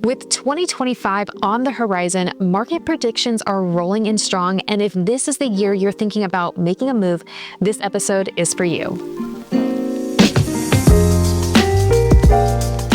With 2025 on the horizon, market predictions are rolling in strong, and if this is the year you're thinking about making a move, this episode is for you.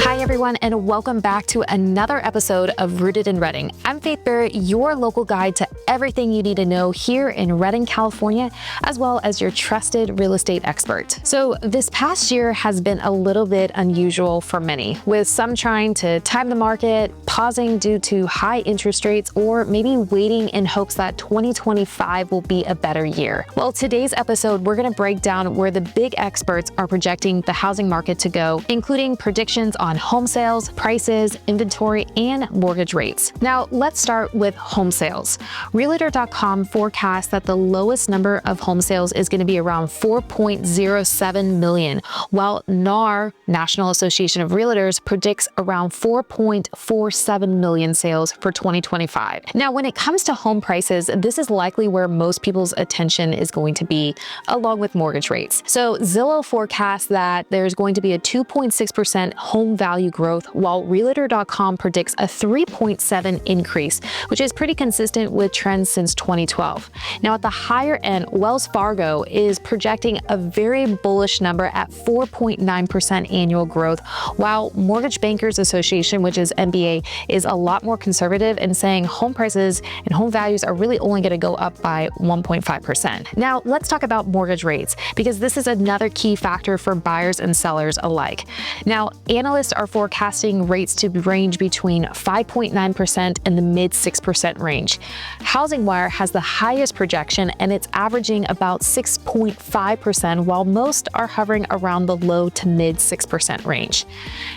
Hi everyone, and welcome back to another episode of Rooted in Redding. I'm Faith Barrett, your local guide to everything you need to know here in Redding, California, as well as your trusted real estate expert. So this past year has been a little bit unusual for many, with some trying to time the market, pausing due to high interest rates, or maybe waiting in hopes that 2025 will be a better year. Well, today's episode, we're going to break down where the big experts are projecting the housing market to go, including predictions on home sales, prices, inventory, and mortgage rates. Now, let's start with home sales. Realtor.com forecasts that the lowest number of home sales is going to be around 4.07 million, while NAR, National Association of Realtors, predicts around 4.47 million sales for 2025. Now, when it comes to home prices, this is likely where most people's attention is going to be, along with mortgage rates. So Zillow forecasts that there's going to be a 2.6% home value growth, while Realtor.com predicts a 3.7% increase, which is pretty consistent with trends since 2012. Now, at the higher end, Wells Fargo is projecting a very bullish number at 4.9% annual growth, while Mortgage Bankers Association, which is MBA, is a lot more conservative and saying home prices and home values are really only going to go up by 1.5%. Now, let's talk about mortgage rates, because this is another key factor for buyers and sellers alike. Now, analysts are forecasting rates to range between 5.9% and the mid 6% range. Housing Wire has the highest projection, and it's averaging about 6.5%, while most are hovering around the low to mid 6% range.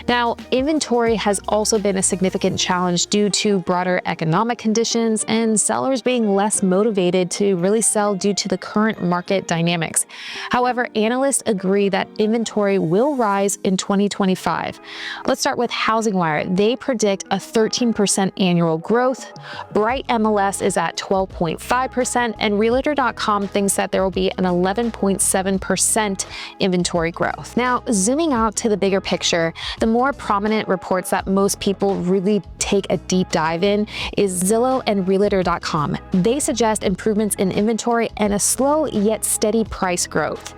Now, inventory has also been a significant challenge due to broader economic conditions and sellers being less motivated to really sell due to the current market dynamics. However, analysts agree that inventory will rise in 2025. Let's start with Housing Wire. They predict a 13% annual growth. Bright MLS is at 12.5%, and Realtor.com thinks that there will be an 11.7% inventory growth. Now, zooming out to the bigger picture, the more prominent reports that most people really take a deep dive in is Zillow and Realtor.com. They suggest improvements in inventory and a slow yet steady price growth.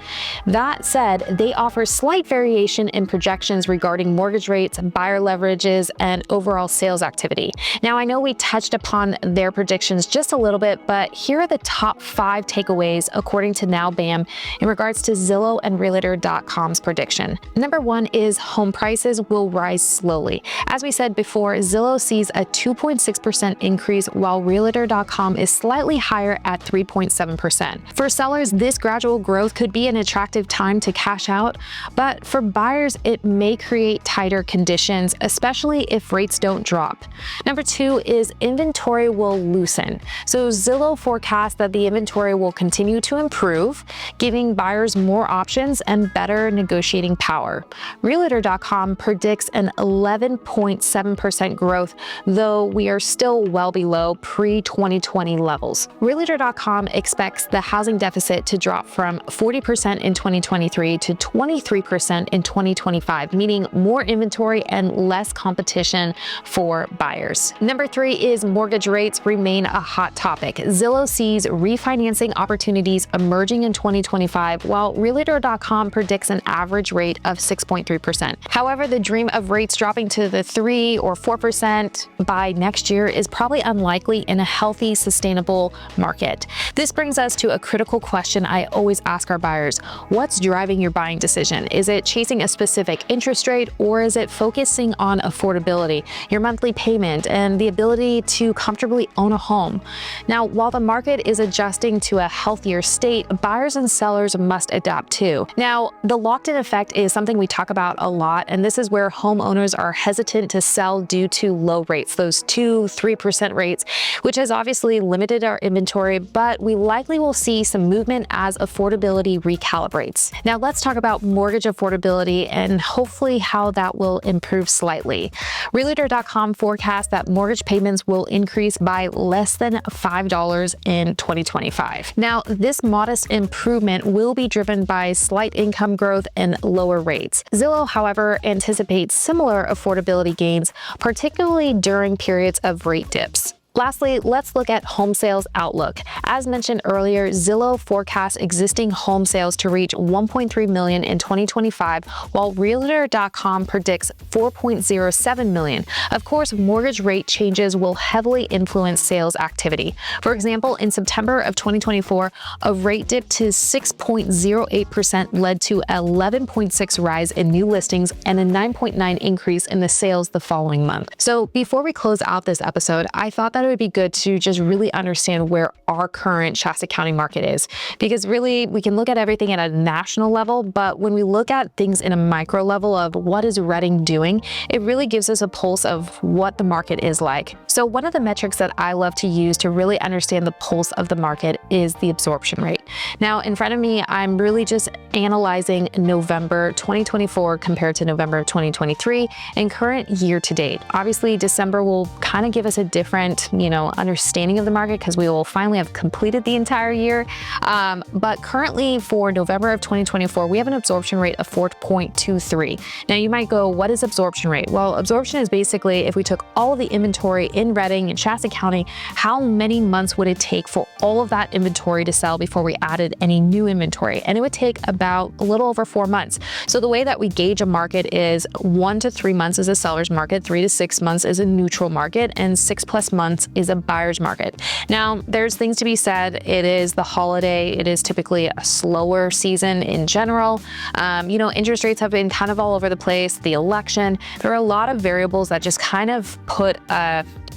That said, they offer slight variation in projections regarding mortgage rates, buyer leverages, and overall sales activity. Now, I know we touched upon their predictions just a little bit, but here are the top 5 takeaways according to NowBAM in regards to Zillow and Realtor.com's prediction. Number 1 is home prices will rise slowly. As we said before, Zillow sees a 2.6% increase, while Realtor.com is slightly higher at 3.7%. For sellers, this gradual growth could be an attractive time to cash out, but for buyers, it may create tighter conditions, especially if rates don't drop. Number 2 is inventory will loosen. So Zillow forecasts that the inventory will continue to improve, giving buyers more options and better negotiating power. Realtor.com predicts an 11.7% growth, though we are still well below pre-2020 levels. Realtor.com expects the housing deficit to drop from 40% in 2023 to 23% in 2025, meaning more inventory and less competition for buyers. Number 3 is mortgage rates remain a hot topic. Zillow sees refinancing opportunities emerging in 2025, while Realtor.com predicts an average rate of 6.3%. However, the dream of rates dropping to the 3 or 4% by next year is probably unlikely in a healthy, sustainable market. This brings us to a critical question I always ask our buyers. What's driving your buying decision? Is it chasing a specific interest rate, or is it focusing on affordability, your monthly payment, and the ability to comfortably own a home? Now, while the market is adjusting to a healthier state, buyers and sellers must adapt too. Now, the locked-in effect is something we talk about a lot, and this is where homeowners are hesitant to sell due to low rates, those 2-3% rates, which has obviously limited our inventory, but we likely will see some movement as affordability recalibrates. Now, let's talk about mortgage affordability and hopefully how that will improve slightly. Realtor.com forecasts that mortgage payments will increase by less than $5 in 2025. Now, this modest improvement will be driven by slight income growth and lower rates. Zillow, however, anticipates similar affordability gains, particularly during periods of rate dips. Lastly, let's look at home sales outlook. As mentioned earlier, Zillow forecasts existing home sales to reach 1.3 million in 2025, while Realtor.com predicts 4.07 million. Of course, mortgage rate changes will heavily influence sales activity. For example, in September of 2024, a rate dip to 6.08% led to 11.6 rise in new listings and a 9.9 increase in the sales the following month. So before we close out this episode, I thought that it would be good to just really understand where our current Shasta County market is, because really we can look at everything at a national level, but when we look at things in a micro level of what is Reading doing, it really gives us a pulse of what the market is like. So one of the metrics that I love to use to really understand the pulse of the market is the absorption rate. Now in front of me, I'm really just analyzing November 2024 compared to November 2023 and current year to date. Obviously, December will kind of give us a different understanding of the market because we will finally have completed the entire year. But currently for November of 2024, we have an absorption rate of 4.23. Now you might go, what is absorption rate? Well, absorption is basically if we took all of the inventory in Reading and Shasta County, how many months would it take for all of that inventory to sell before we added any new inventory? And it would take about a little over 4 months. So the way that we gauge a market is 1 to 3 months is a seller's market, 3 to 6 months is a neutral market, and 6+ months is a buyer's market. Now, there's things to be said. It is the holiday. It is typically a slower season in general. Interest rates have been kind of all over the place. The election, there are a lot of variables that just kind of put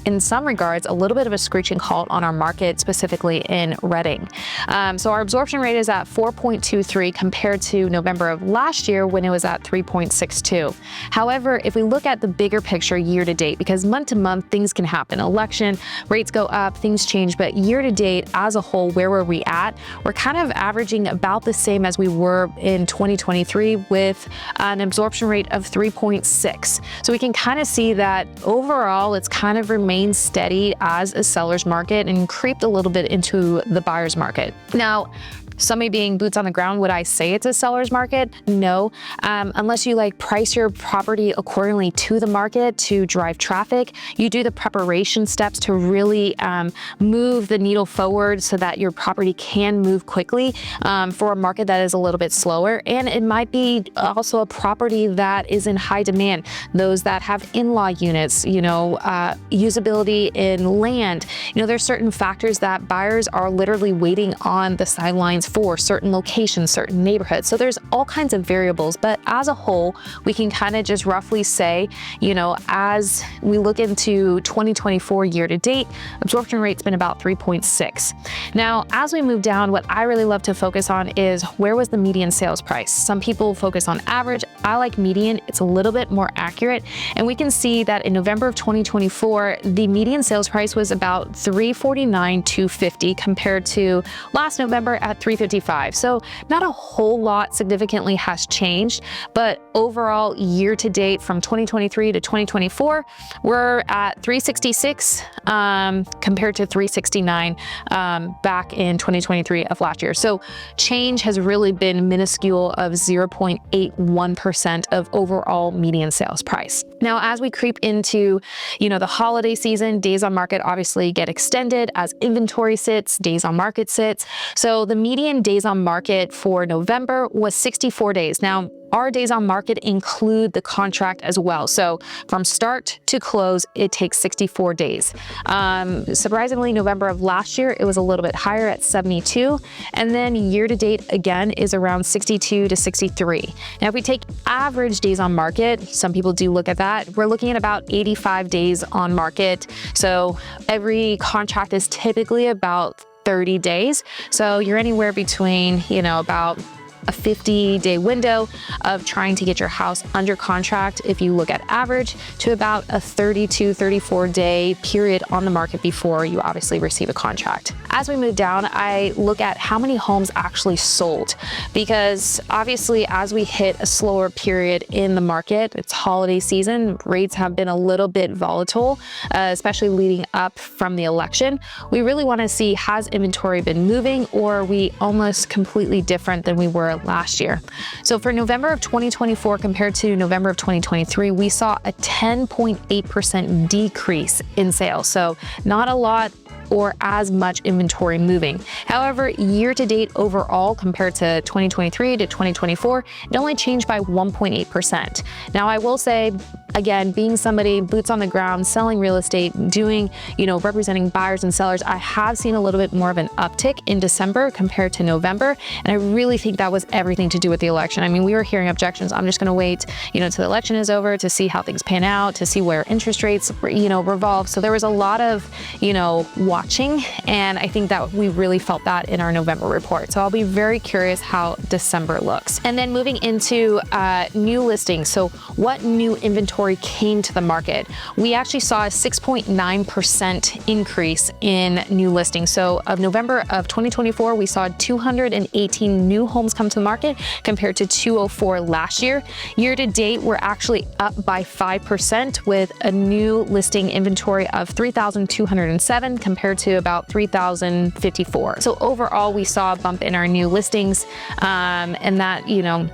in some regards, a little bit of a screeching halt on our market, specifically in Reading. So our absorption rate is at 4.23 compared to November of last year when it was at 3.62. However, if we look at the bigger picture year to date, because month to month things can happen, election, rates go up, things change, but year to date as a whole, where were we at? We're kind of averaging about the same as we were in 2023 with an absorption rate of 3.6. So we can kind of see that overall it's kind of remained steady as a seller's market and creeped a little bit into the buyer's market. Now, somebody being boots on the ground, would I say it's a seller's market? No, unless you price your property accordingly to the market to drive traffic. You do the preparation steps to really move the needle forward so that your property can move quickly for a market that is a little bit slower. And it might be also a property that is in high demand. Those that have in-law units, usability in land. There's certain factors that buyers are literally waiting on the sidelines for, certain locations, certain neighborhoods. So there's all kinds of variables, but as a whole, we can kind of just roughly say, as we look into 2024 year to date, absorption rate's been about 3.6. Now, as we move down, what I really love to focus on is where was the median sales price? Some people focus on average. I like median. It's a little bit more accurate. And we can see that in November of 2024, the median sales price was about $349,250 compared to last November at $355. So not a whole lot significantly has changed, but overall year to date from 2023 to 2024, we're at 366 compared to 369 back in 2023 of last year. So change has really been minuscule of 0.81% of overall median sales price. Now, as we creep into, the holiday season, days on market obviously get extended as inventory sits, days on market sits. So the median days on market for November was 64 days. Now, our days on market include the contract as well. So from start to close, it takes 64 days. Surprisingly, November of last year, it was a little bit higher at 72. And then year to date, again, is around 62 to 63. Now, if we take average days on market, some people do look at that, we're looking at about 85 days on market. So every contract is typically about 30 days. So you're anywhere between, about a 50-day window of trying to get your house under contract, if you look at average, to about a 30 to 34-day period on the market before you obviously receive a contract. as we move down, I look at how many homes actually sold, because obviously as we hit a slower period in the market, it's holiday season, rates have been a little bit volatile, especially leading up from the election. We really want to see, has inventory been moving, or are we almost completely different than we were last year? So for November of 2024 compared to November of 2023, we saw a 10.8% decrease in sales. So not a lot or as much inventory moving. However, year to date overall compared to 2023 to 2024, it only changed by 1.8%. Now I will say, again, being somebody boots on the ground, selling real estate, doing, representing buyers and sellers, I have seen a little bit more of an uptick in December compared to November. And I really think that was everything to do with the election. I mean, we were hearing objections. I'm just going to wait, till the election is over to see how things pan out, to see where interest rates, revolve. So there was a lot of, watching. And I think that we really felt that in our November report. So I'll be very curious how December looks. And then moving into new listings. So what new inventory came to the market? We actually saw a 6.9% increase in new listings. So of November of 2024, we saw 218 new homes come to the market compared to 204 last year. Year to date, we're actually up by 5% with a new listing inventory of 3,207 compared to about 3,054. So overall, we saw a bump in our new listings, and that,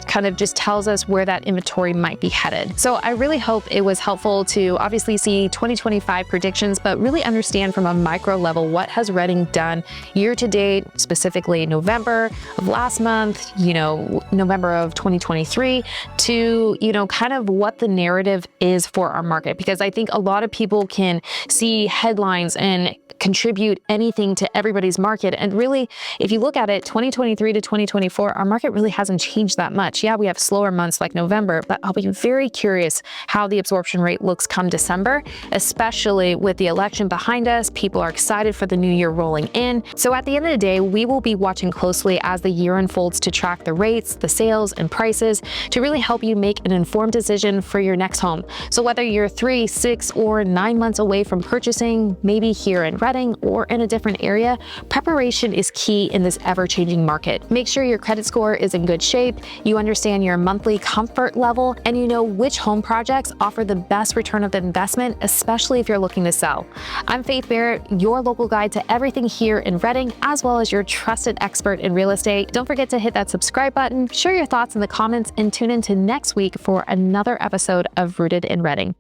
kind of just tells us where that inventory might be headed. So I really hope it was helpful to obviously see 2025 predictions, but really understand from a micro level what has Reading done year to date, specifically November of last month, November of 2023, to, kind of what the narrative is for our market. Because I think a lot of people can see headlines and contribute anything to everybody's market. And really, if you look at it, 2023 to 2024, our market really hasn't changed that much. Yeah, we have slower months like November, but I'll be very curious how the absorption rate looks come December, especially with the election behind us. People are excited for the new year rolling in. So at the end of the day, we will be watching closely as the year unfolds to track the rates, the sales, and prices to really help you make an informed decision for your next home. So whether you're 3, 6, or 9 months away from purchasing, maybe here in Reading or in a different area, preparation is key in this ever-changing market. Make sure your credit score is in good shape, you understand your monthly comfort level, and you know which home projects offer the best return of the investment, especially if you're looking to sell. I'm Faith Barrett, your local guide to everything here in Reading, as well as your trusted expert in real estate. Don't forget to hit that subscribe button, share your thoughts in the comments, and tune in to next week for another episode of Rooted in Reading.